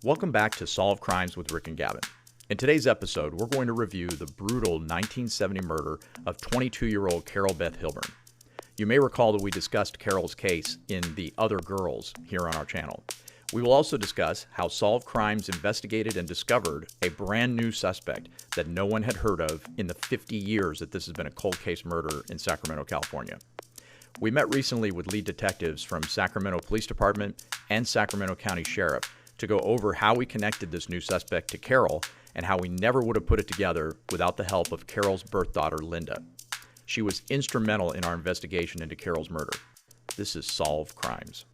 Welcome back to Solve Crimes with Rick and Gavin. In today's episode, we're going to review the brutal 1970 murder of 22-year-old Carol Beth Hilburn. You may recall that we discussed Carol's case in The Other Girls here on our channel. We will also discuss how Solve Crimes investigated and discovered a brand new suspect that no one had heard of in the 50 years that this has been a cold case murder in Sacramento, California. We met recently with lead detectives from Sacramento Police Department and Sacramento County Sheriff to go over how we connected this new suspect to Carol and how we never would have put it together without the help of Carol's birth daughter, Linda. She was instrumental in our investigation into Carol's murder. This is Solve Crimes.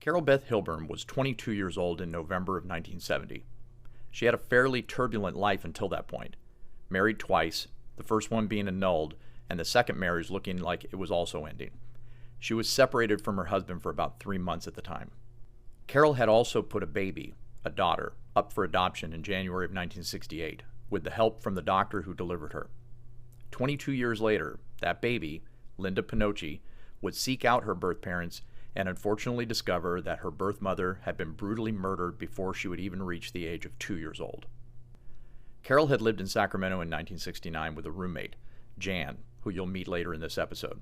Carol Beth Hilburn was 22 years old in November of 1970. She had a fairly turbulent life until that point. Married twice, the first one being annulled, and the second marriage looking like it was also ending. She was separated from her husband for about 3 months at the time. Carol had also put a baby, a daughter, up for adoption in January of 1968, with the help from the doctor who delivered her. 22 years later, that baby, Linda Pinocchi, would seek out her birth parents and unfortunately discover that her birth mother had been brutally murdered before she would even reach the age of 2 years old. Carol had lived in Sacramento in 1969 with a roommate, Jan, who you'll meet later in this episode.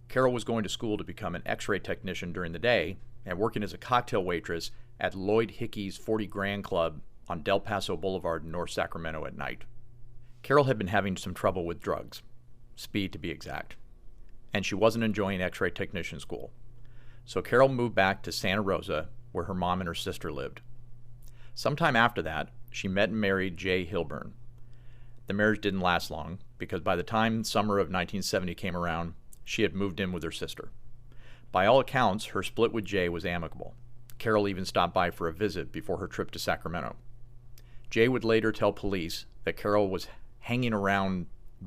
Carol was going to school to become an x-ray technician during the day and working as a cocktail waitress at Lloyd Hickey's 40 Grand Club on Del Paso Boulevard in North Sacramento at night. Carol had been having some trouble with drugs, speed to be exact, and she wasn't enjoying x-ray technician school. So Carol moved back to Santa Rosa, where her mom and her sister lived. Sometime after that, she met and married Jay Hilburn. The marriage didn't last long, because by the time summer of 1970 came around, she had moved in with her sister. By all accounts, her split with Jay was amicable. Carol even stopped by for a visit before her trip to Sacramento. Jay would later tell police that Carol was hanging around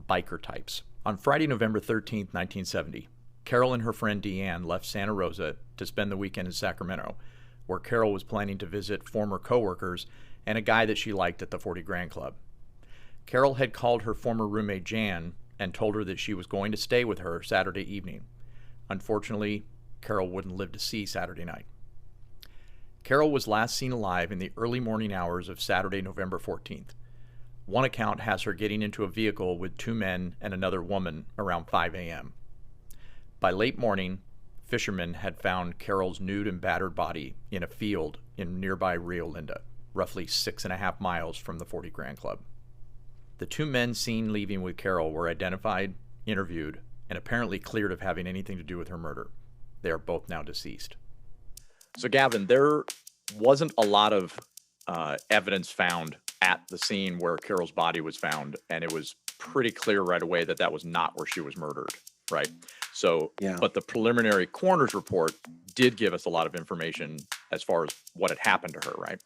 biker types. On Friday, November 13, 1970, Carol and her friend Deanne left Santa Rosa to spend the weekend in Sacramento, where Carol was planning to visit former coworkers and a guy that she liked at the 40 Grand Club. Carol had called her former roommate Jan and told her that she was going to stay with her Saturday evening. Unfortunately, Carol wouldn't live to see Saturday night. Carol was last seen alive in the early morning hours of Saturday, November 14th. One account has her getting into a vehicle with 2 men and another woman around 5 a.m. By late morning, fishermen had found Carol's nude and battered body in a field in nearby Rio Linda, roughly 6.5 miles from the 40 Grand Club. The 2 men seen leaving with Carol were identified, interviewed, and apparently cleared of having anything to do with her murder. They are both now deceased. So Gavin, there wasn't a lot of evidence found at the scene where Carol's body was found, and it was pretty clear right away that that was not where she was murdered, right? So, yeah. But the preliminary coroner's report did give us a lot of information as far as what had happened to her, right?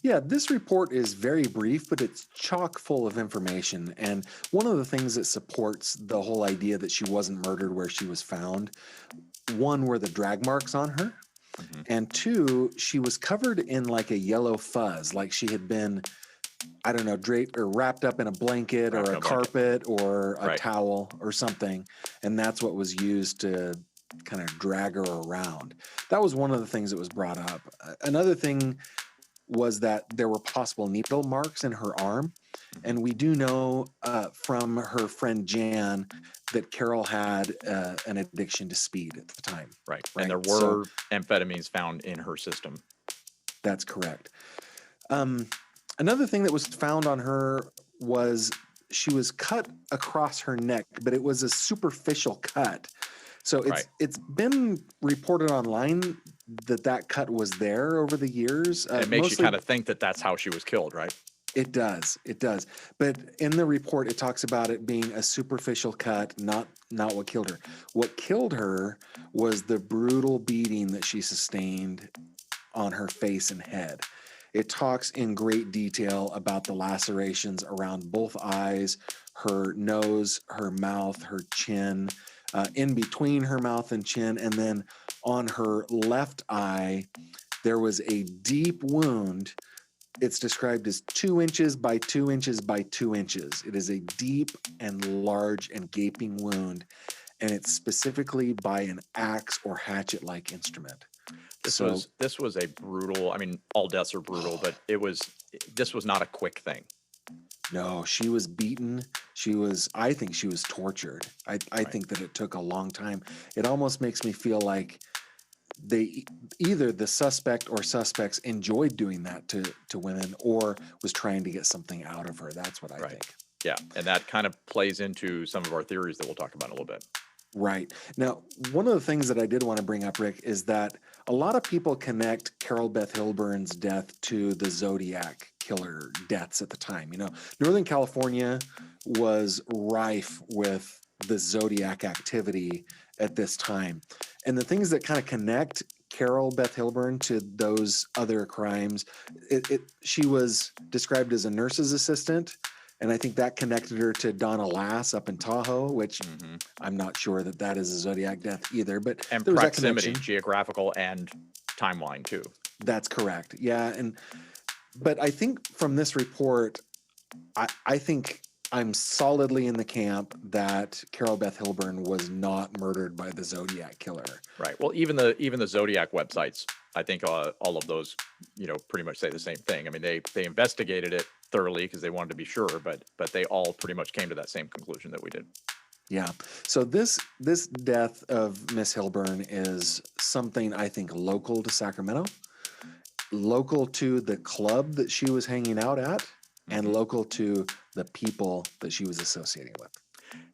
Yeah, this report is very brief, but it's chock full of information. And one of the things that supports the whole idea that she wasn't murdered where she was found, one, were the drag marks on her. Mm-hmm. And 2, she was covered in like a yellow fuzz, like she had been, I don't know, draped or wrapped up in a blanket or a carpet or a towel or something. And that's what was used to kind of drag her around. That was one of the things that was brought up. Another thing was that there were possible needle marks in her arm. And we do know from her friend Jan that Carol had an addiction to speed at the time. Right. And there were amphetamines found in her system. That's correct. Another thing that was found on her was she was cut across her neck, but it was a superficial cut. So it's been reported online that cut was there over the years. And it makes you kind of think that that's how she was killed, right? It does. It does. But in the report, it talks about it being a superficial cut, not what killed her. What killed her was the brutal beating that she sustained on her face and head. It talks in great detail about the lacerations around both eyes, her nose, her mouth, her chin, in between her mouth and chin, and then on her left eye, there was a deep wound. It's described as 2 inches by 2 inches by 2 inches. It is a deep and large and gaping wound, and it's specifically by an axe or hatchet-like instrument. This was a brutal. I mean, all deaths are brutal, but this was not a quick thing. No, she was beaten. I think she was tortured. I Right. think that it took a long time. It almost makes me feel like either the suspect or suspects enjoyed doing that to women or was trying to get something out of her. That's what I Right. think. Yeah, and that kind of plays into some of our theories that we'll talk about in a little bit. Right. Now, one of the things that I did want to bring up, Rick, is that a lot of people connect Carol Beth Hilburn's death to the Zodiac killer deaths at the time. Northern California was rife with the Zodiac activity at this time. And the things that kind of connect Carol Beth Hilburn to those other crimes, she was described as a nurse's assistant. And I think that connected her to Donna Lass up in Tahoe, which I'm not sure that is a Zodiac death either. But And there was that proximity, connection. geographical and timeline too. That's correct. Yeah. But I think from this report, I think I'm solidly in the camp that Carol Beth Hilburn was not murdered by the Zodiac killer. Right. Well, even the Zodiac websites, I think all of those, pretty much say the same thing. I mean, they investigated it thoroughly because they wanted to be sure, but they all pretty much came to that same conclusion that we did. Yeah. So this death of Miss Hilburn is something I think local to Sacramento, local to the club that she was hanging out at, and local to the people that she was associating with.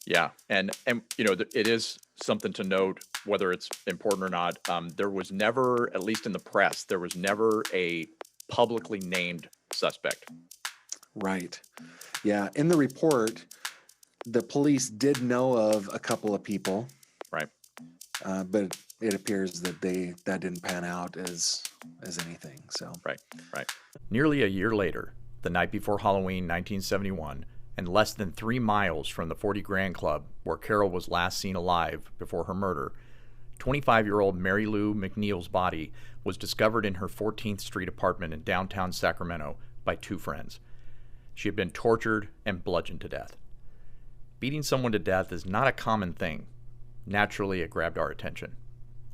Yeah, and it is something to note, whether it's important or not. There was never, at least in the press, there was never a publicly named suspect. Right. Yeah. In the report, the police did know of a couple of people. Right. But it appears that that didn't pan out as anything. So. Right. Nearly a year later, the night before Halloween 1971, and less than 3 miles from the 40 Grand Club where Carol was last seen alive before her murder, 25-year-old Mary Lou McNeil's body was discovered in her 14th Street apartment in downtown Sacramento by 2 friends. She had been tortured and bludgeoned to death. Beating someone to death is not a common thing. Naturally, it grabbed our attention.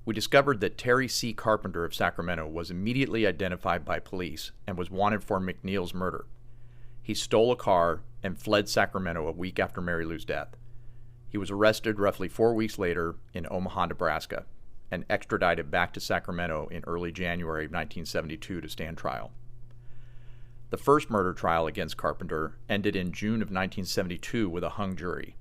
We discovered that Terry C. Carpenter of Sacramento was immediately identified by police and was wanted for McNeil's murder. He stole a car and fled Sacramento a week after Mary Lou's death. He was arrested roughly 4 weeks later in Omaha, Nebraska, and extradited back to Sacramento in early January of 1972 to stand trial. The first murder trial against Carpenter ended in June of 1972 with a hung jury.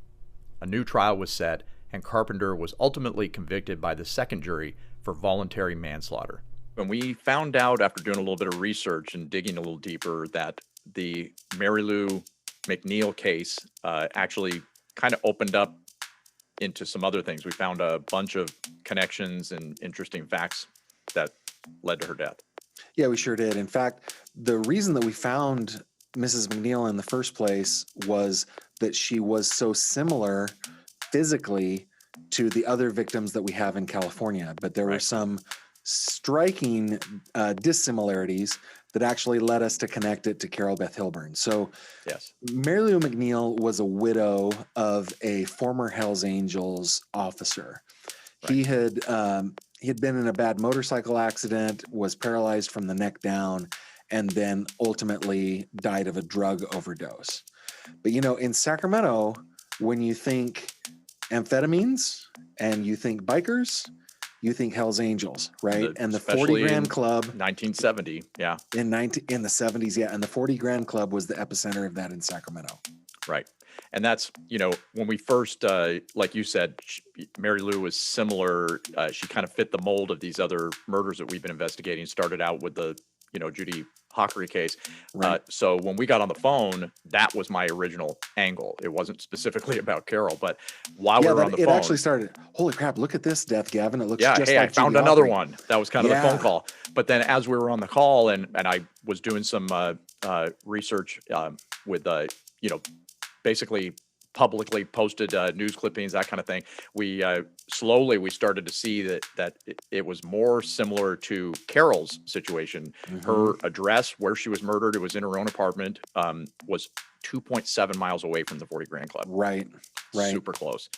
A new trial was set, and Carpenter was ultimately convicted by the second jury for voluntary manslaughter. When we found out after doing a little bit of research and digging a little deeper that the Mary Lou McNeil case actually kind of opened up into some other things, we found a bunch of connections and interesting facts that led to her death. Yeah, we sure did. In fact, the reason that we found Mrs. McNeil in the first place was that she was so similar physically to the other victims that we have in California. But there were some striking dissimilarities that actually led us to connect it to Carol Beth Hilburn. So yes, Mary Lou McNeil was a widow of a former Hells Angels officer. Right. He had been in a bad motorcycle accident, was paralyzed from the neck down, and then ultimately died of a drug overdose. But in Sacramento, when you think amphetamines and you think bikers, you think Hells Angels, right? And the 40 Grand Club, 1970, yeah. In the 70s, yeah. And the 40 Grand Club was the epicenter of that in Sacramento. Right. And that's, when we first, like you said, Mary Lou was similar. She kind of fit the mold of these other murders that we've been investigating. Started out with the Judy Hockery case. Right. So when we got on the phone, that was my original angle. It wasn't specifically about Carol, but while we were on the it phone, actually started. Holy crap! Look at this death, Gavin. It looks yeah, just hey, I like found Judy another Hockery. one. That was kind of the phone call. But then as we were on the call and I was doing some research with, basically publicly posted news clippings, that kind of thing, we slowly started to see that it was more similar to Carol's situation. Her address where she was murdered, it was in her own apartment, was 2.7 miles away from the 40 Grand Club. Right. Super close.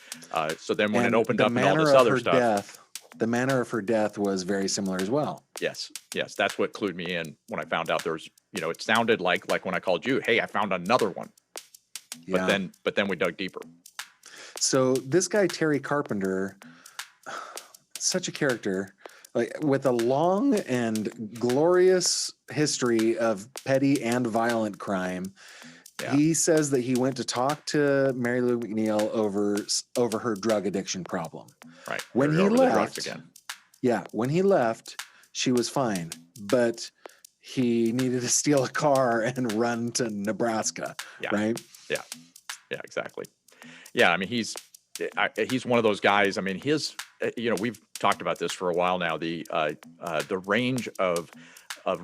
So then when it opened up and all this other stuff, the manner of her death was very similar as well. Yes, that's what clued me in when I found out there was, it sounded like when I called you, hey, I found another one. Yeah. But then we dug deeper. So this guy, Terry Carpenter, such a character, like with a long and glorious history of petty and violent crime. Yeah. He says that he went to talk to Mary Lou McNeil over her drug addiction problem. Right. When he left, when he left, she was fine, but he needed to steal a car and run to Nebraska. Yeah. Right. Yeah, exactly. Yeah, I mean, he's one of those guys. I mean, we've talked about this for a while now. The range of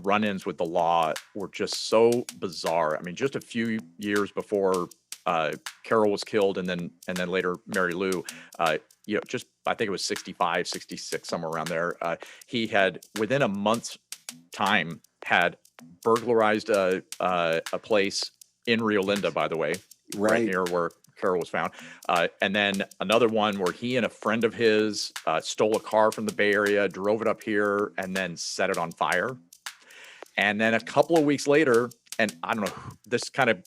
run-ins with the law were just so bizarre. I mean, just a few years before Carol was killed, and then later Mary Lou, I think it was 65, 66, somewhere around there. He had, within a month's time, had burglarized a place in Rio Linda, by the way, right near where Carol was found. And then another one where he and a friend of his stole a car from the Bay Area, drove it up here, and then set it on fire. And then a couple of weeks later, and I don't know, this kind of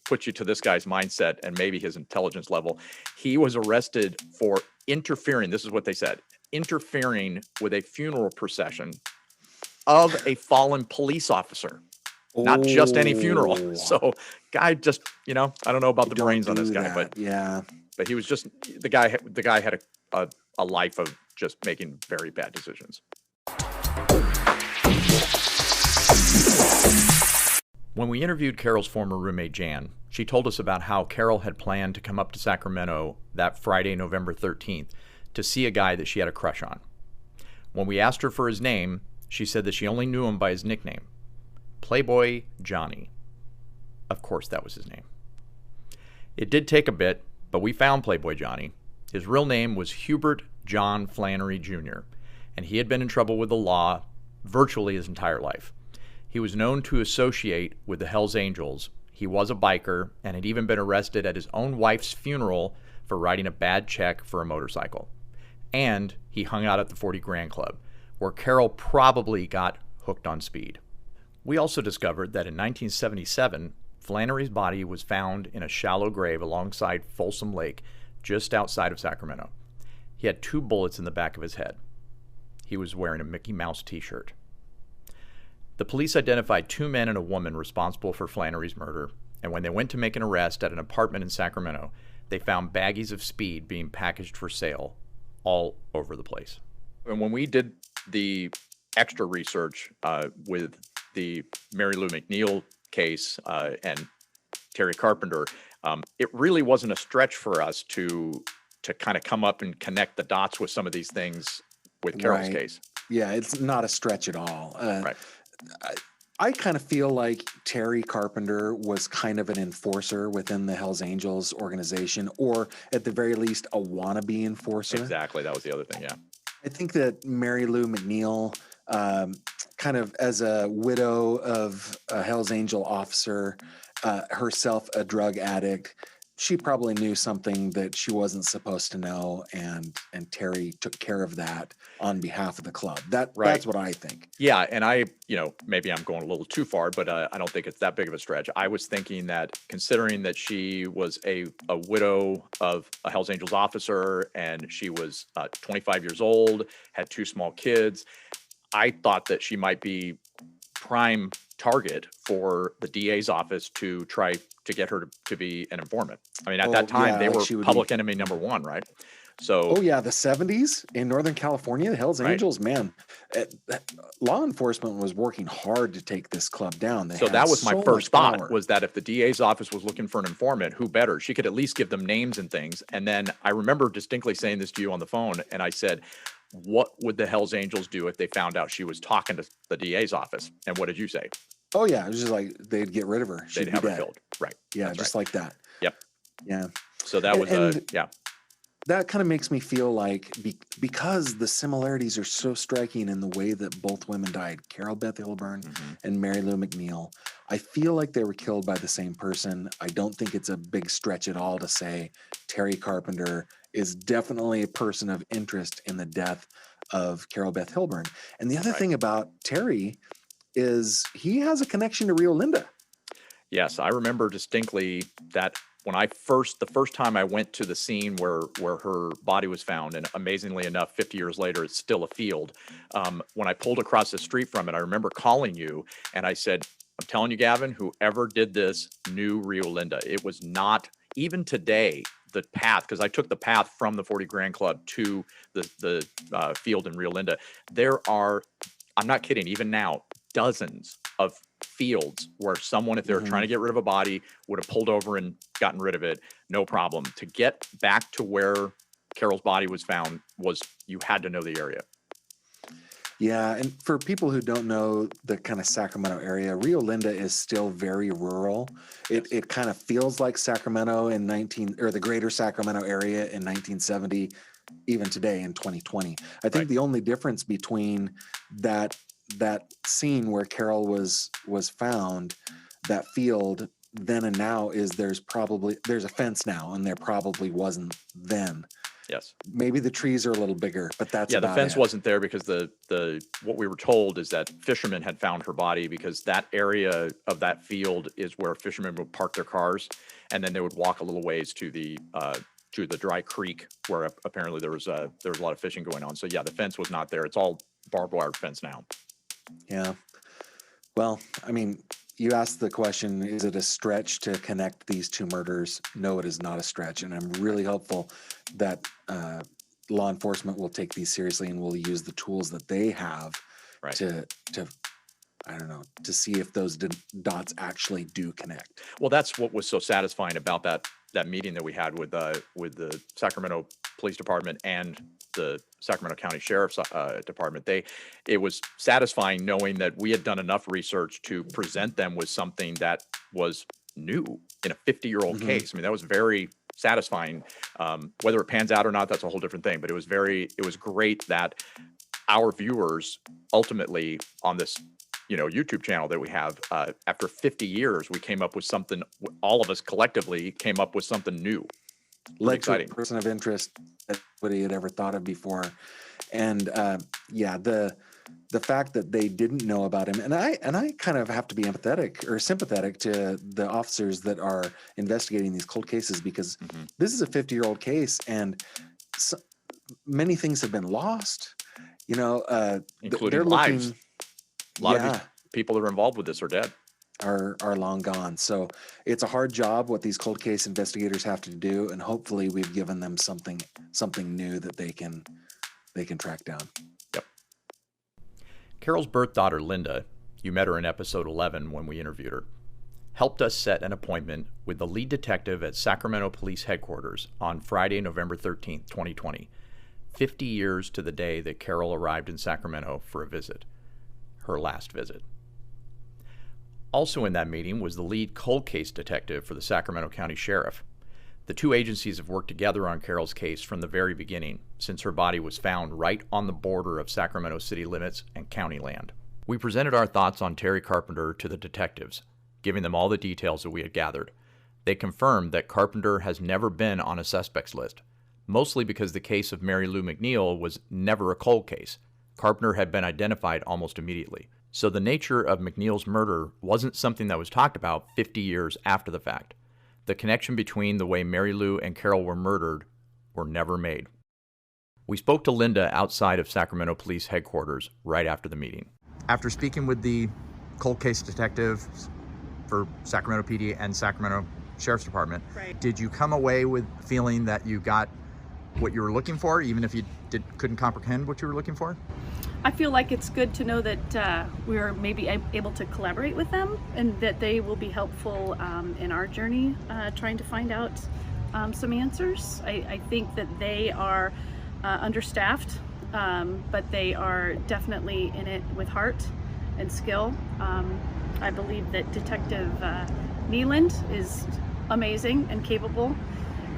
puts you to this guy's mindset and maybe his intelligence level. He was arrested for interfering, this is what they said, interfering with a funeral procession of a fallen police officer. Not just any funeral. So guy just, I don't know about the brains on this guy, but yeah. But he was just, the guy had a life of just making very bad decisions. When we interviewed Carol's former roommate, Jan, she told us about how Carol had planned to come up to Sacramento that Friday, November 13th, to see a guy that she had a crush on. When we asked her for his name, she said that she only knew him by his nickname, Playboy Johnny. Of course, that was his name. It did take a bit, but we found Playboy Johnny. His real name was Hubert John Flannery Jr., and he had been in trouble with the law virtually his entire life. He was known to associate with the Hells Angels. He was a biker and had even been arrested at his own wife's funeral for writing a bad check for a motorcycle. And he hung out at the 40 Grand Club, where Carol probably got hooked on speed. We also discovered that in 1977, Flannery's body was found in a shallow grave alongside Folsom Lake, just outside of Sacramento. He had 2 bullets in the back of his head. He was wearing a Mickey Mouse t-shirt. The police identified 2 men and a woman responsible for Flannery's murder, and when they went to make an arrest at an apartment in Sacramento, they found baggies of speed being packaged for sale all over the place. And when we did the extra research with the Mary Lou McNeil case and Terry Carpenter, it really wasn't a stretch for us to kind of come up and connect the dots with some of these things with Carol's case. Yeah, it's not a stretch at all. Right. I kind of feel like Terry Carpenter was kind of an enforcer within the Hells Angels organization, or at the very least, a wannabe enforcer. Exactly. That was the other thing, yeah. I think that Mary Lou McNeil, kind of as a widow of a Hells Angel officer, herself a drug addict, she probably knew something that she wasn't supposed to know, and Terry took care of that on behalf of the club. That's what I think. Yeah, and I, maybe I'm going a little too far, but I don't think it's that big of a stretch. I was thinking that, considering that she was a widow of a Hells Angels officer, and she was 25 years old, had 2 small kids, I thought that she might be prime target for the DA's office to try to get her to be an informant. I mean, at that time, they were public enemy number 1, right? So, Oh yeah, the 70s in Northern California, the Hells right. Angels, man, law enforcement was working hard to take this club down. They So had that was my so first much thought, power. was that if the DA's office was looking for an informant, who better? She could at least give them names and things. And then I remember distinctly saying this to you on the phone, and I said, what would the Hells Angels do if they found out she was talking to the DA's office? And what did you say? Oh yeah, it was just like they'd get rid of her. She'd They'd be have her dead. killed. Right. Yeah, That's just right. like that. Yep. Yeah. So that was yeah. That kind of makes me feel like because the similarities are so striking in the way that both women died, Carol Beth Hilburn and Mary Lou McNeil, I feel like they were killed by the same person. I don't think it's a big stretch at all to say Terry Carpenter is definitely a person of interest in the death of Carol Beth Hilburn. And the other thing about Terry is he has a connection to Rio Linda. Yes, I remember distinctly that when the first time I went to the scene where her body was found, and amazingly enough, 50 years later, it's still a field. When I pulled across the street from it, I remember calling you and I said, I'm telling you, Gavin, whoever did this knew Rio Linda. It was not, even today, the path, because I took the path from the 40 Grand Club to the field in Rio Linda. There are, I'm not kidding, even now, dozens of fields where someone, if they were trying to get rid of a body, would have pulled over and gotten rid of it, no problem. To get back to where Carol's body was found, you had to know the area. Yeah, and for people who don't know the kind of Sacramento area, Rio Linda is still very rural. It kind of feels like Sacramento in the greater Sacramento area in 1970, even today in 2020. I think the only difference between that scene where Carol was found, that field then and now, is there's a fence now, and there probably wasn't then. Yes. Maybe the trees are a little bigger, but that's the about fence it. wasn't there because what we were told is that fishermen had found her body, because that area of that field is where fishermen would park their cars, and then they would walk a little ways to the dry creek where apparently there was a lot of fishing going on. So yeah, the fence was not there. It's all barbed wire fence now. Yeah. Well, I mean, you asked the question, is it a stretch to connect these two murders? No, it is not a stretch. And I'm really hopeful that law enforcement will take these seriously and will use the tools that they have to I don't know, to see if those dots actually do connect. Well, that's what was so satisfying about that meeting that we had with the Sacramento Police Department and the Sacramento County Sheriff's Department. It was satisfying knowing that we had done enough research to present them with something that was new in a 50-year-old case. I mean, that was very satisfying. Whether it pans out or not, that's a whole different thing. But it was great that our viewers ultimately on this YouTube channel that we have, after 50 years, we came up with something, all of us collectively came up with something new. Led to a person of interest that nobody had ever thought of before. And yeah, the fact that they didn't know about him, and I kind of have to be empathetic or sympathetic to the officers that are investigating these cold cases, because this is a 50-year-old case, and many things have been lost, including lives. A lot of these people that are involved with this are dead. Are long gone. So it's a hard job what these cold case investigators have to do, and hopefully we've given them something new that they can track down. Yep. Carol's birth daughter, Linda, you met her in episode 11 when we interviewed her, helped us set an appointment with the lead detective at Sacramento Police Headquarters on Friday, November 13th, 2020, 50 years to the day that Carol arrived in Sacramento for a visit, her last visit. Also in that meeting was the lead cold case detective for the Sacramento County Sheriff. The two agencies have worked together on Carol's case from the very beginning, since her body was found right on the border of Sacramento city limits and county land. We presented our thoughts on Terry Carpenter to the detectives, giving them all the details that we had gathered. They confirmed that Carpenter has never been on a suspects list, mostly because the case of Mary Lou McNeil was never a cold case. Carpenter had been identified almost immediately. So the nature of McNeil's murder wasn't something that was talked about 50 years after the fact. The connection between the way Mary Lou and Carol were murdered were never made. We spoke to Linda outside of Sacramento Police Headquarters right after the meeting. After speaking with the cold case detectives for Sacramento PD and Sacramento Sheriff's Department, did you come away with feeling that you got what you were looking for, even if you couldn't comprehend what you were looking for? I feel like it's good to know that we are maybe able to collaborate with them, and that they will be helpful in our journey trying to find out some answers. I think that they are understaffed, but they are definitely in it with heart and skill. I believe that Detective Neeland is amazing and capable,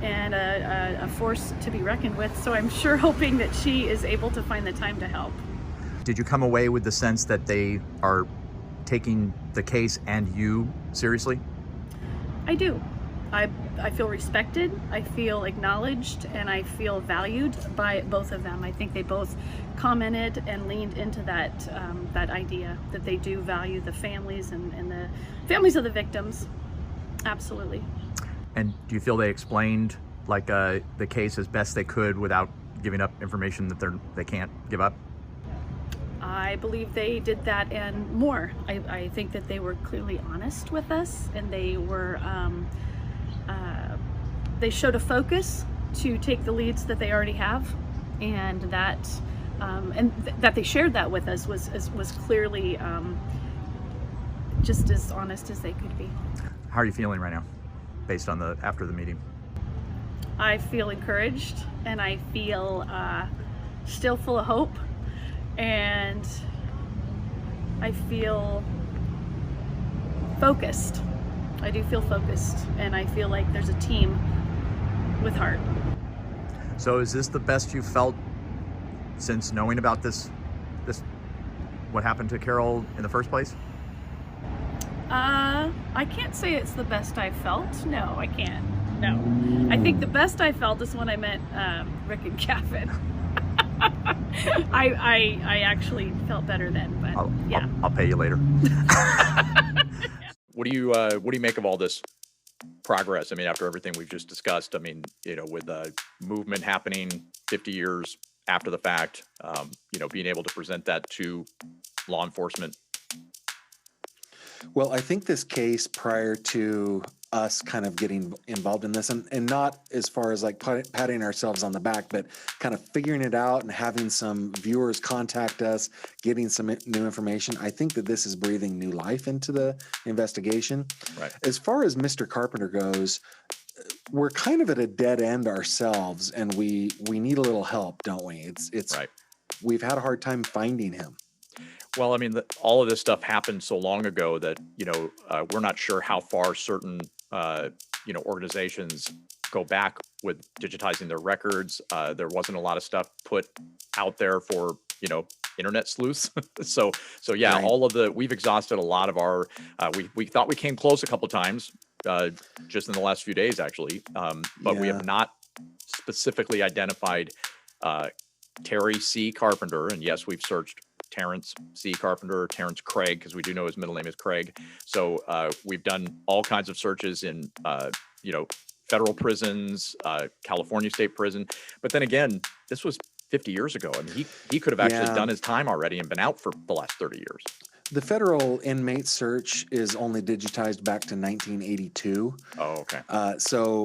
and a force to be reckoned with. So I'm sure hoping that she is able to find the time to help. Did you come away with the sense that they are taking the case and you seriously? I do. I feel respected, I feel acknowledged, and I feel valued by both of them. I think they both commented and leaned into that that idea that they do value the families and the families of the victims. Absolutely. And do you feel they explained the case as best they could without giving up information that they can't give up? I believe they did that and more. I think that they were clearly honest with us, and they were they showed a focus to take the leads that they already have, and that that they shared that with us was clearly just as honest as they could be. How are you feeling right now, based on after the meeting? I feel encouraged, and I feel still full of hope, and I feel focused. I do feel focused, and I feel like there's a team with heart. So is this the best you felt since knowing about this what happened to Carol in the first place? I can't say it's the best I felt. No, I can't. No. I think the best I felt is when I met Rick and Gavin. I actually felt better then, but yeah. I'll pay you later. What do you make of all this progress? I mean, after everything we've just discussed, I mean, with the movement happening 50 years after the fact, being able to present that to law enforcement. Well, I think this case, prior to us kind of getting involved in this, and not as far as like patting ourselves on the back, but kind of figuring it out and having some viewers contact us, getting some new information, I think that this is breathing new life into the investigation. Right. As far as Mr. Carpenter goes, we're kind of at a dead end ourselves, and we need a little help, don't we? It's right. We've had a hard time finding him. Well, I mean, all of this stuff happened so long ago that, we're not sure how far certain, organizations go back with digitizing their records. There wasn't a lot of stuff put out there for, internet sleuths. So yeah, right. We've exhausted a lot of our, we thought we came close a couple of times, just in the last few days, actually. But we have not specifically identified, Terry C. Carpenter. And yes, we've searched Terrence C. Carpenter, Terrence Craig, because we do know his middle name is Craig. So we've done all kinds of searches in, federal prisons, California State Prison. But then again, this was 50 years ago. I mean, he could have actually done his time already and been out for the last 30 years. The federal inmate search is only digitized back to 1982. Oh, okay. So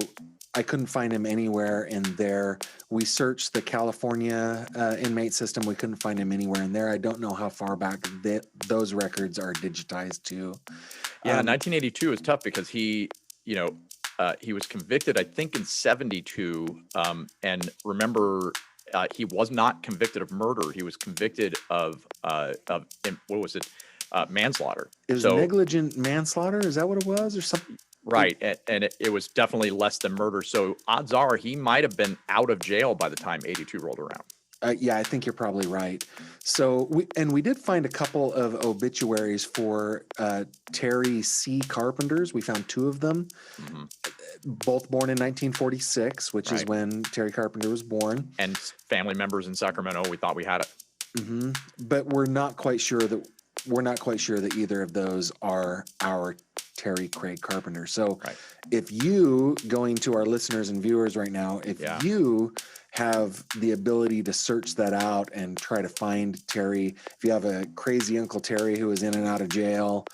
I couldn't find him anywhere in there. We searched the California inmate system. We couldn't find him anywhere in there. I don't know how far back those records are digitized to. Yeah, 1982 is tough because he was convicted, I think, in 72. And remember, he was not convicted of murder. He was convicted of what was it? Manslaughter. It was negligent manslaughter. Is that what it was, or something? Right, and it was definitely less than murder. So odds are he might have been out of jail by the time 82 rolled around. Yeah, I think you're probably right. So we did find a couple of obituaries for Terry C. Carpenters. We found 2 of them, both born in 1946, which is when Terry Carpenter was born. And family members in Sacramento. We thought we had it, but we're not quite sure that either of those are our Terry Craig Carpenter. So if you, going to our listeners and viewers right now, if you have the ability to search that out and try to find Terry, if you have a crazy Uncle Terry who is in and out of jail,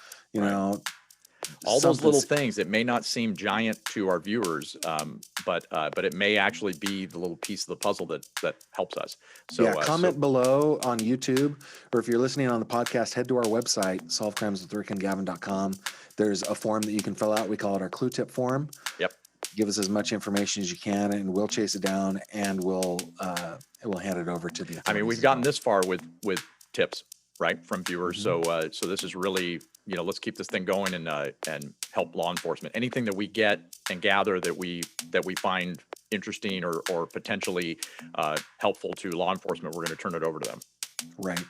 all those something little things that may not seem giant to our viewers, but it may actually be the little piece of the puzzle that helps us. So yeah, comment below on YouTube, or if you're listening on the podcast, head to our website, solvecrimeswithrickandgavin.com. There's a form that you can fill out. We call it our clue tip form. Yep. Give us as much information as you can, and we'll chase it down, and we'll hand it over to the authorities. I mean, we've gotten this far with tips, right, from viewers. Mm-hmm. So this is really, let's keep this thing going and help law enforcement. Anything that we get and gather that we find interesting or potentially helpful to law enforcement, we're going to turn it over to them. Right.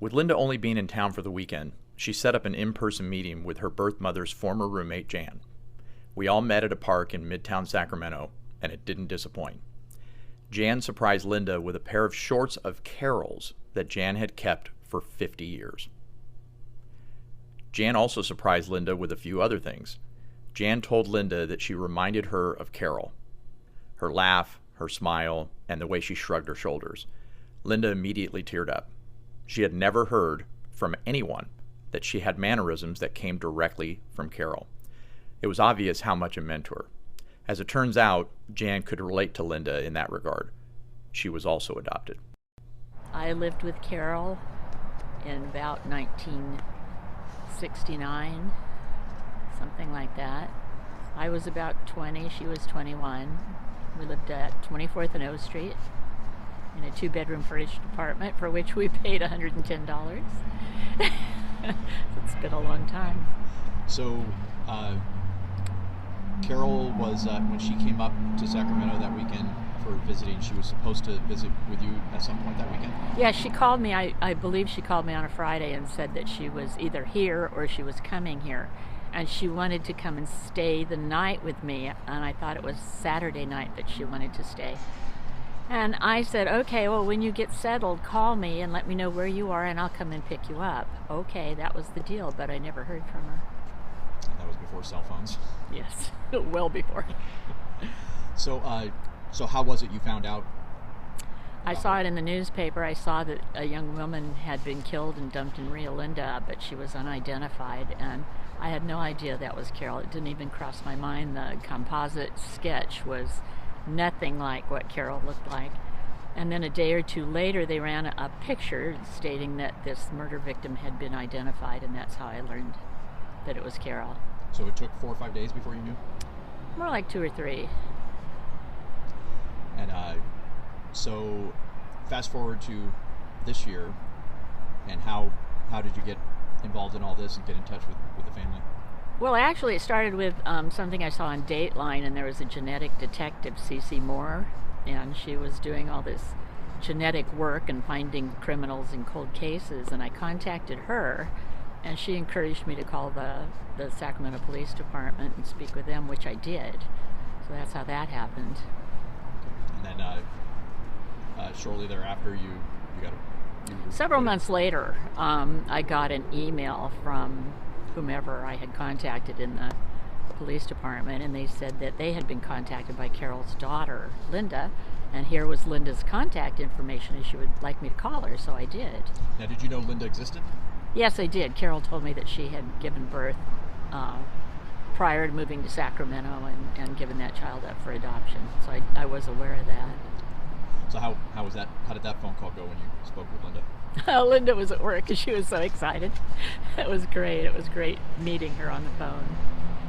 With Linda only being in town for the weekend, she set up an in-person meeting with her birth mother's former roommate, Jan. We all met at a park in Midtown Sacramento, and it didn't disappoint. Jan surprised Linda with a pair of shorts of Carol's that Jan had kept for 50 years. Jan also surprised Linda with a few other things. Jan told Linda that she reminded her of Carol. Her laugh, her smile, and the way she shrugged her shoulders. Linda immediately teared up. She had never heard from anyone that she had mannerisms that came directly from Carol. It was obvious how much it meant to her. As it turns out, Jan could relate to Linda in that regard. She was also adopted. I lived with Carol in about 1969, something like that. I was about 20, she was 21. We lived at 24th and O Street in a 2-bedroom furnished apartment for which we paid $110. It's been a long time. So, Carol was, when she came up to Sacramento that weekend for visiting, she was supposed to visit with you at some point that weekend? Yeah, she called me, I believe she called me on a Friday and said that she was either here or she was coming here. And she wanted to come and stay the night with me, and I thought it was Saturday night that she wanted to stay. And I said, okay, well, when you get settled, call me and let me know where you are and I'll come and pick you up. Okay, that was the deal, but I never heard from her. That was before cell phones. Yes, well before. So how was it you found out? I saw it in the newspaper. I saw that a young woman had been killed and dumped in Rio Linda, but she was unidentified, and I had no idea that was Carol. It didn't even cross my mind. The composite sketch was nothing like what Carol looked like. And then a day or two later, they ran a picture stating that this murder victim had been identified, and that's how I learned that it was Carol. So it took 4 or 5 days before you knew? More like 2 or 3. And so fast forward to this year, and how did you get involved in all this and get in touch with the family? Well, actually, it started with something I saw on Dateline, and there was a genetic detective, Cece Moore, and she was doing all this genetic work and finding criminals in cold cases, and I contacted her, and she encouraged me to call the Sacramento Police Department and speak with them, which I did. So that's how that happened. And then shortly thereafter, you got Several months later, I got an email from whomever I had contacted in the police department, and they said that they had been contacted by Carol's daughter, Linda, and here was Linda's contact information, and she would like me to call her, so I did. Now, did you know Linda existed? Yes, I did. Carol told me that she had given birth prior to moving to Sacramento and given that child up for adoption, so I was aware of that. So how was that? How did that phone call go when you spoke with Linda? Linda was at work and she was so excited. It was great. It was great meeting her on the phone.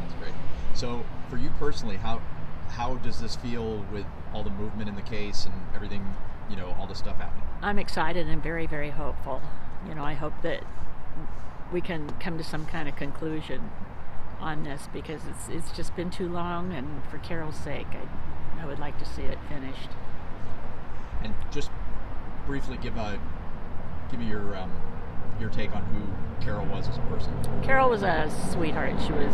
That's great. So for you personally, how does this feel with all the movement in the case and everything, all this stuff happening? I'm excited and very, very hopeful. I hope that we can come to some kind of conclusion on this, because it's just been too long, and for Carol's sake, I would like to see it finished. And just briefly give me your take on who Carol was as a person. Carol was a sweetheart. She was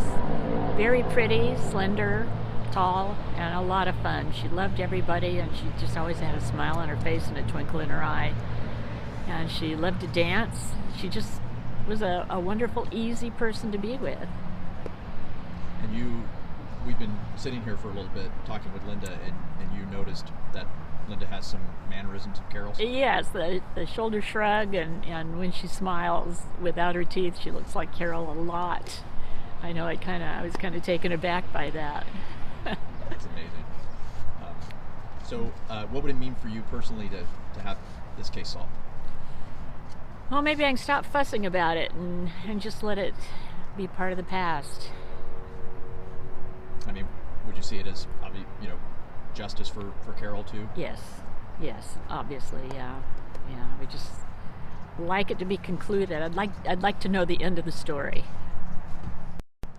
very pretty, slender, tall, and a lot of fun. She loved everybody, and she just always had a smile on her face and a twinkle in her eye. And she loved to dance. She just was a wonderful, easy person to be with. And we've been sitting here for a little bit talking with Linda, and you noticed that Linda has some mannerisms of Carol's? Yes, the shoulder shrug, and when she smiles without her teeth, she looks like Carol a lot. I know I was kind of taken aback by that. That's amazing. So what would it mean for you personally to have this case solved? Well, maybe I can stop fussing about it and just let it be part of the past. I mean, would you see it as, justice for Carol too? Yes, obviously, yeah. We just like it to be concluded. I'd like to know the end of the story.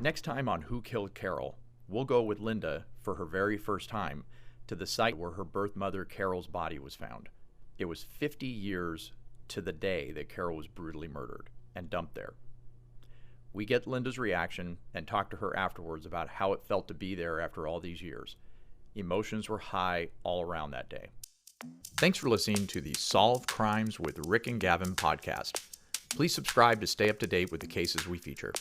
Next time on Who Killed Carol, we'll go with Linda for her very first time to the site where her birth mother Carol's body was found. It was 50 years to the day that Carol was brutally murdered and dumped there. We get Linda's reaction and talk to her afterwards about how it felt to be there after all these years. Emotions were high all around that day. Thanks for listening to the Solve Crimes with Rick and Gavin podcast. Please subscribe to stay up to date with the cases we feature.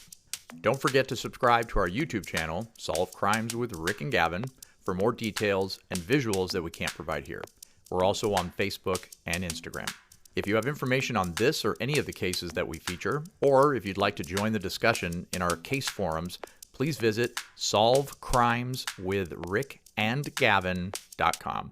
Don't forget to subscribe to our YouTube channel, Solve Crimes with Rick and Gavin, for more details and visuals that we can't provide here. We're also on Facebook and Instagram. If you have information on this or any of the cases that we feature, or if you'd like to join the discussion in our case forums, please visit solvecrimeswithrickandgavin.com.